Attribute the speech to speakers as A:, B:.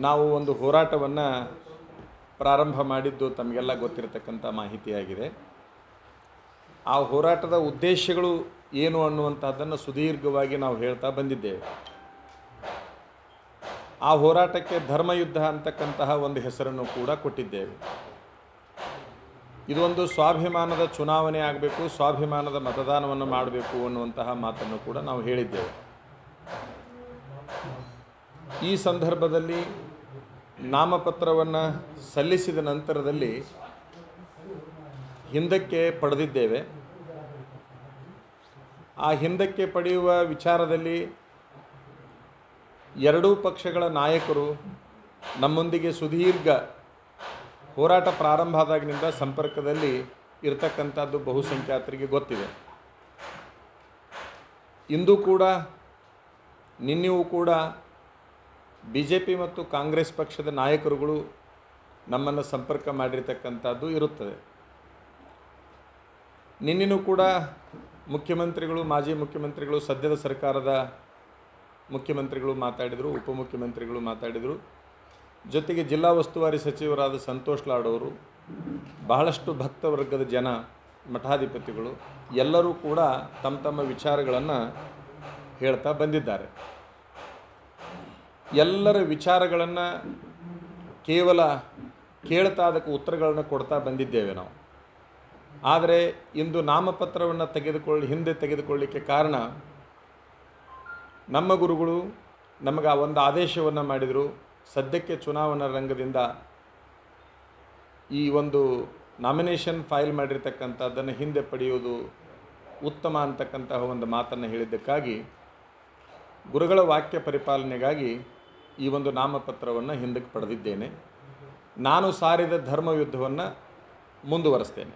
A: ನಾವು ಒಂದು ಹೋರಾಟವನ್ನು ಪ್ರಾರಂಭ ಮಾಡಿದ್ದು ತಮಗೆಲ್ಲ ಗೊತ್ತಿರತಕ್ಕಂಥ ಮಾಹಿತಿಯಾಗಿದೆ. ಆ ಹೋರಾಟದ ಉದ್ದೇಶಗಳು ಏನು ಅನ್ನುವಂಥದ್ದನ್ನು ಸುದೀರ್ಘವಾಗಿ ನಾವು ಹೇಳ್ತಾ ಬಂದಿದ್ದೇವೆ. ಆ ಹೋರಾಟಕ್ಕೆ ಧರ್ಮಯುದ್ಧ ಅಂತಕ್ಕಂತಹ ಒಂದು ಹೆಸರನ್ನು ಕೂಡ ಕೊಟ್ಟಿದ್ದೇವೆ. ಇದೊಂದು ಸ್ವಾಭಿಮಾನದ ಚುನಾವಣೆ ಆಗಬೇಕು, ಸ್ವಾಭಿಮಾನದ ಮತದಾನವನ್ನು ಮಾಡಬೇಕು ಅನ್ನುವಂತಹ ಮಾತನ್ನು ಕೂಡ ನಾವು ಹೇಳಿದ್ದೇವೆ. ಈ ಸಂದರ್ಭದಲ್ಲಿ ನಾಮಪತ್ರವನ್ನು ಸಲ್ಲಿಸಿದ ನಂತರದಲ್ಲಿ ಹಿಂದಕ್ಕೆ ಪಡೆದಿದ್ದೇವೆ. ಆ ಹಿಂದಕ್ಕೆ ಪಡೆಯುವ ವಿಚಾರದಲ್ಲಿ ಎರಡೂ ಪಕ್ಷಗಳ ನಾಯಕರು ನಮ್ಮೊಂದಿಗೆ ಸುದೀರ್ಘ ಹೋರಾಟ ಪ್ರಾರಂಭ ಆದಾಗಿನಿಂದ ಸಂಪರ್ಕದಲ್ಲಿ ಇರತಕ್ಕಂಥದ್ದು ಬಹುಸಂಖ್ಯಾತರಿಗೆ ಗೊತ್ತಿದೆ. ಇಂದು ಕೂಡ ನಿನ್ನೆಯೂ ಕೂಡ BJP ಮತ್ತು ಕಾಂಗ್ರೆಸ್ ಪಕ್ಷದ ನಾಯಕರುಗಳು ನಮ್ಮನ್ನು ಸಂಪರ್ಕ ಮಾಡಿರ್ತಕ್ಕಂಥದ್ದು ಇರುತ್ತದೆ. ನಿನ್ನೆಯೂ ಕೂಡ ಮುಖ್ಯಮಂತ್ರಿಗಳು, ಮಾಜಿ ಮುಖ್ಯಮಂತ್ರಿಗಳು, ಸದ್ಯದ ಸರ್ಕಾರದ ಮುಖ್ಯಮಂತ್ರಿಗಳು ಮಾತಾಡಿದರು, ಉಪಮುಖ್ಯಮಂತ್ರಿಗಳು ಮಾತಾಡಿದರು. ಜೊತೆಗೆ ಜಿಲ್ಲಾ ಉಸ್ತುವಾರಿ ಸಚಿವರಾದ ಸಂತೋಷ್ ಲಾಡ್ ಅವರು, ಬಹಳಷ್ಟು ಭಕ್ತವರ್ಗದ ಜನ, ಮಠಾಧಿಪತಿಗಳು ಎಲ್ಲರೂ ಕೂಡ ತಮ್ಮ ತಮ್ಮ ವಿಚಾರಗಳನ್ನು ಹೇಳ್ತಾ ಬಂದಿದ್ದಾರೆ. ಎಲ್ಲರ ವಿಚಾರಗಳನ್ನು ಕೇವಲ ಕೇಳ್ತಾ ಅದಕ್ಕೆ ಉತ್ತರಗಳನ್ನು ಕೊಡ್ತಾ ಬಂದಿದ್ದೇವೆ ನಾವು. ಆದರೆ ಇಂದು ನಾಮಪತ್ರವನ್ನು ಹಿಂದೆ ತೆಗೆದುಕೊಳ್ಳಲಿಕ್ಕೆ ಕಾರಣ, ನಮ್ಮ ಗುರುಗಳು ನಮಗೆ ಒಂದು ಆದೇಶವನ್ನು ಮಾಡಿದರು. ಸದ್ಯಕ್ಕೆ ಚುನಾವಣಾ ರಂಗದಿಂದ ಈ ಒಂದು ನಾಮಿನೇಷನ್ ಫೈಲ್ ಮಾಡಿರ್ತಕ್ಕಂಥದ್ದನ್ನು ಹಿಂದೆ ಪಡೆಯುವುದು ಉತ್ತಮ ಅಂತಕ್ಕಂತಹ ಒಂದು ಮಾತನ್ನು ಹೇಳಿದ್ದಕ್ಕಾಗಿ, ಗುರುಗಳ ವಾಕ್ಯ ಪರಿಪಾಲನೆಗಾಗಿ ಈ ಒಂದು ನಾಮಪತ್ರವನ್ನು ಹಿಂದಕ್ಕೆ ಪಡೆದಿದ್ದೇನೆ. ನಾನು ಸಾರಿದ ಧರ್ಮಯುದ್ಧವನ್ನು ಮುಂದುವರಿಸ್ತೇನೆ.